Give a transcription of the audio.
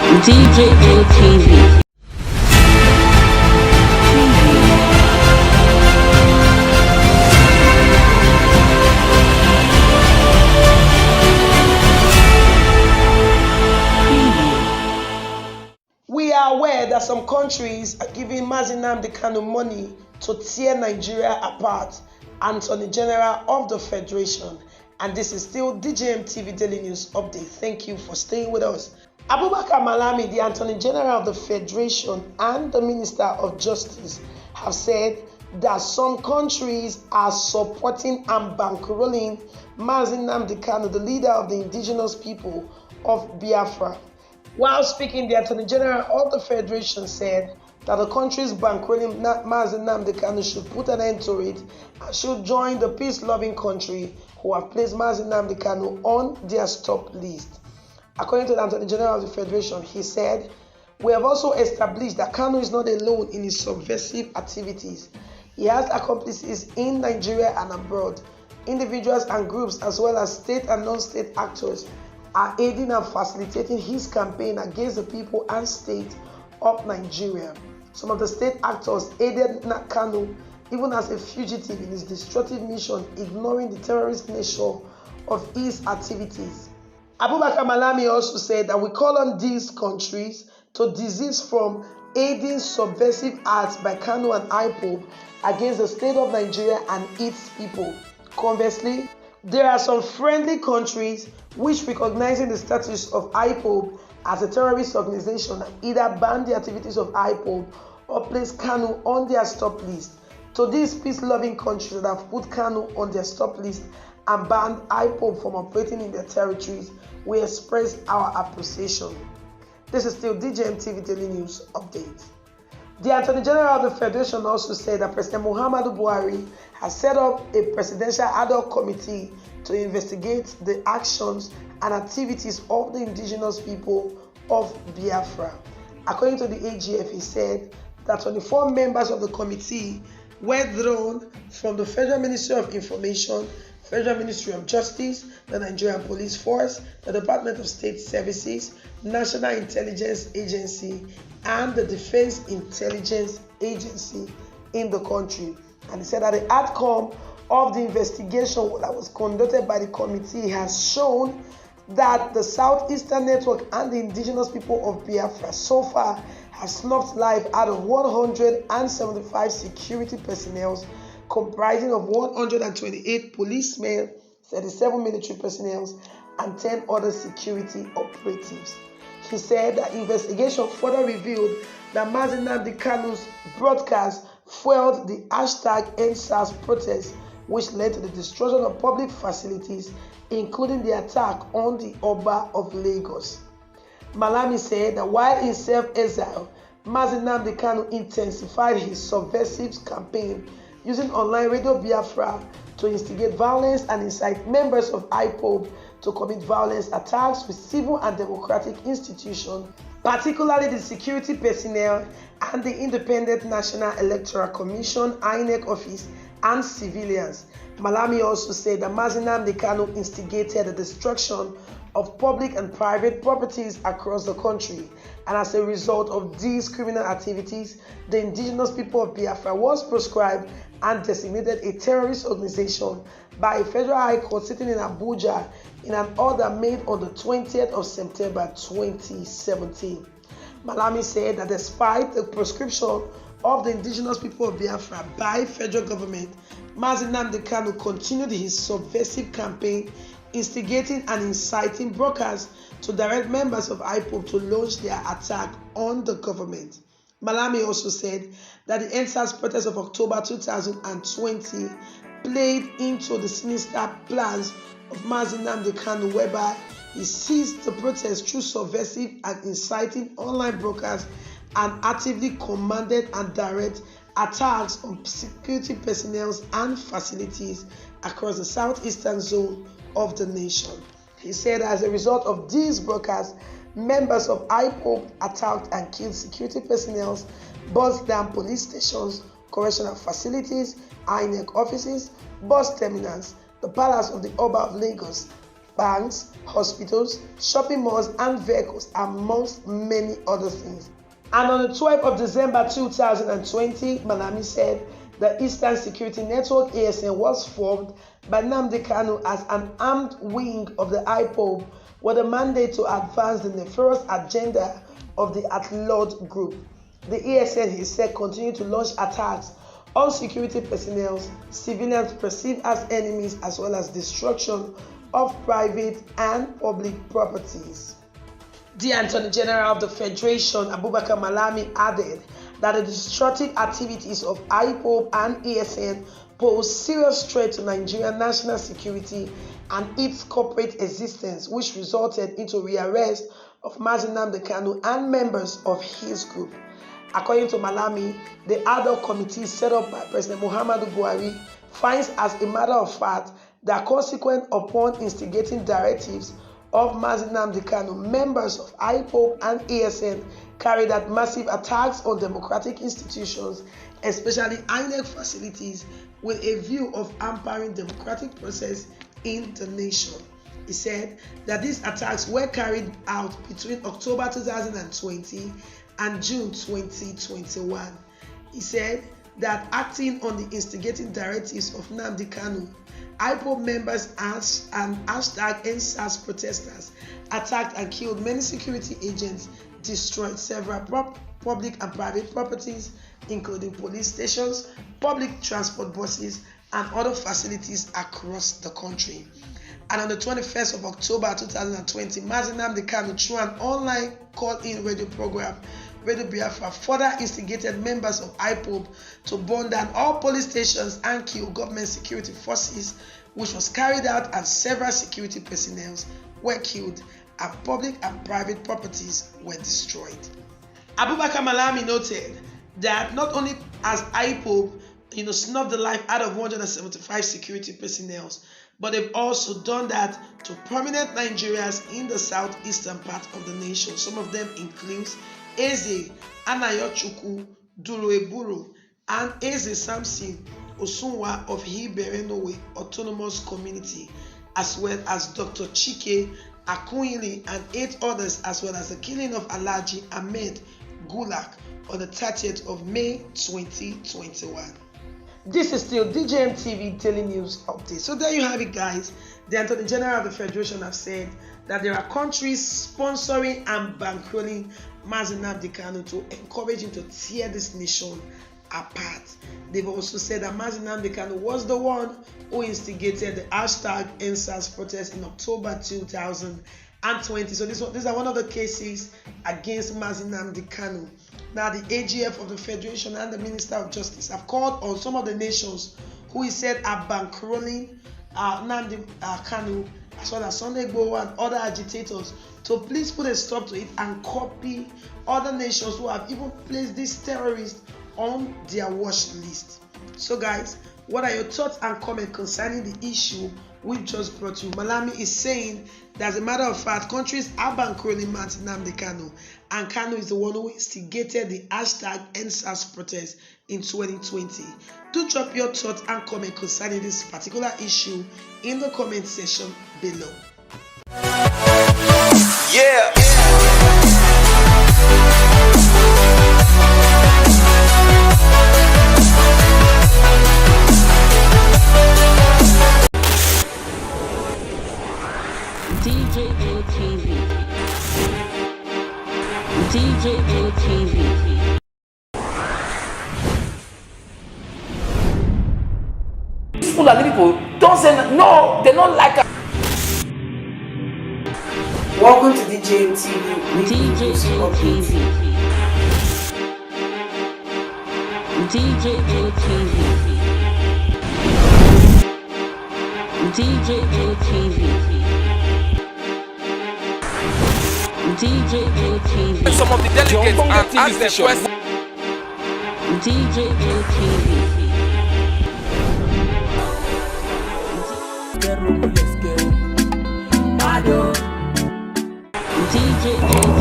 DJ NTV. We are aware that some countries are giving Nnamdi Kanu money to tear Nigeria apart, Attorney General of the Federation. And this is still DJMTV Daily News Update. Thank you for staying with us. Abubakar Malami, the Attorney General of the Federation and the Minister of Justice, have said that some countries are supporting and bankrolling Nnamdi Kanu, the leader of the indigenous people of Biafra. While speaking, the Attorney General of the Federation said that the countries bankrolling Nnamdi Kanu should put an end to it and should join the peace-loving country who have placed Nnamdi Kanu on their stop list. According to the Attorney General of the Federation, he said, "We have also established that Kanu is not alone in his subversive activities. He has accomplices in Nigeria and abroad. Individuals and groups, as well as state and non-state actors, are aiding and facilitating his campaign against the people and state of Nigeria. Some of the state actors aided Kanu even as a fugitive in his destructive mission, ignoring the terrorist nature of his activities." Abubakar Malami also said that we call on these countries to desist from aiding subversive acts by Kanu and IPOB against the state of Nigeria and its people. Conversely, there are some friendly countries which, recognizing the status of IPOB as a terrorist organization, either ban the activities of IPOB or place Kanu on their stop list. To these peace-loving countries that have put Kanu on their stop list and banned IPOB from operating in their territories, we express our appreciation. This is still DJMTV Daily News Update. The Attorney General of the Federation also said that President Muhammadu Buhari has set up a presidential ad hoc committee to investigate the actions and activities of the indigenous people of Biafra. According to the AGF, he said that 24 members of the committee were drawn from the Federal Ministry of Information, Federal Ministry of Justice, the Nigerian Police Force, the Department of State Services, National Intelligence Agency, and the Defense Intelligence Agency in the country. And he said that the outcome of the investigation that was conducted by the committee has shown that the Southeastern Network and the indigenous people of Biafra so far have snuffed life out of 175 security personnel, comprising of 128 policemen, 37 military personnel, and 10 other security operatives. He said that investigation further revealed that Nnamdi Kanu's broadcast fueled the #EndSARS protest, which led to the destruction of public facilities, including the attack on the Oba of Lagos. Malami said that while in self-exile, Nnamdi Kanu intensified his subversive campaign using online Radio Biafra to instigate violence and incite members of IPOB to commit violence attacks with civil and democratic institutions, particularly the security personnel and the Independent National Electoral Commission (INEC) office and civilians. Malami also said that Nnamdi Kanu instigated the destruction of public and private properties across the country, and as a result of these criminal activities, the indigenous people of Biafra was proscribed and designated a terrorist organization by a federal high court sitting in Abuja in an order made on the 20th of September 2017. Malami said that despite the proscription of the indigenous people of Biafra by federal government, Nnamdi Kanu continued his subversive campaign, instigating and inciting brokers to direct members of IPOB to launch their attack on the government. Malami also said that the EndSARS protest of October 2020 played into the sinister plans of Nnamdi Kanu, whereby he seized the protest through subversive and inciting online brokers and actively commanded and direct attacks on security personnel and facilities across the southeastern zone of the nation. He said as a result of these broadcasts, members of IPOB attacked and killed security personnel, burst down police stations, correctional facilities, INEC offices, bus terminals, the palace of the Oba of Lagos, banks, hospitals, shopping malls, and vehicles, amongst many other things. And on the 12th of December 2020, Malami said the Eastern Security Network (ESN) was formed by Nnamdi Kanu as an armed wing of the IPOB with a mandate to advance the nefarious agenda of the at-large group. The ESN, he said, continued to launch attacks on security personnel, civilians perceived as enemies, as well as destruction of private and public properties. The Attorney General of the Federation, Abubakar Malami, added that the destructive activities of IPOB and ESN pose serious threat to Nigerian national security and its corporate existence, which resulted into rearrest of Nnamdi Kanu and members of his group. According to Malami, the ad hoc committee set up by President Muhammadu Buhari finds as a matter of fact that consequent upon instigating directives of Nnamdi Kanu, members of IPOB and ESN carried out massive attacks on democratic institutions, especially INEC facilities, with a view of hampering democratic process in the nation. He said that these attacks were carried out between October 2020 and June 2021. He said that acting on the instigating directives of Nnamdi Kanu, IPOB members and #EndSARS protesters attacked and killed many security agents, destroyed several public and private properties, including police stations, public transport buses, and other facilities across the country. And on the 21st of October 2020, Nnamdi Kanu, through an online call-in radio program, Radio Biafra, further instigated members of IPOB to burn down all police stations and kill government security forces, which was carried out, and several security personnel were killed and public and private properties were destroyed. Abubakar Malami noted that not only has IPOB snuffed the life out of 175 security personnel, but they've also done that to prominent Nigerians in the southeastern part of the nation. Some of them include Eze Anayochukwu Durueburu and Eze Samson Osunwa of Hiberenowe Autonomous Community, as well as Dr. Chike Akunyili and 8 others, as well as the killing of Alhaji Ahmed Gulak on the 30th of May 2021. This is still DJM TV Daily News Update. So there you have it, guys. The Attorney General of the Federation have said that there are countries sponsoring and bankrolling Nnamdi Kanu to encourage him to tear this nation apart. They've also said that Nnamdi Kanu was the one who instigated the #EndSARS protest in October 2020. So these are one of the cases against Nnamdi Kanu. Now, the AGF of the Federation and the Minister of Justice have called on some of the nations who he said are bankrolling Nnamdi Kanu, as well as Sunday Igboho and other agitators, to please put a stop to it and copy other nations who have even placed these terrorists on their watch list. So guys, what are your thoughts and comments concerning the issue we just brought you? Malami is saying that, as a matter of fact, countries are bankrolling Nnamdi Kanu, and Kanu is the one who instigated the #EndSARS protest in 2020. Do drop your thoughts and comments concerning this particular issue in the comment section below. Yeah. DJM TV. DJM TV. Fulani people don't say no, they don't like us. Welcome to DJM TV. DJM TV. DJM TV. DJM TV. DJM TV. Some of the delegates and ask the question. DJM TV. DJM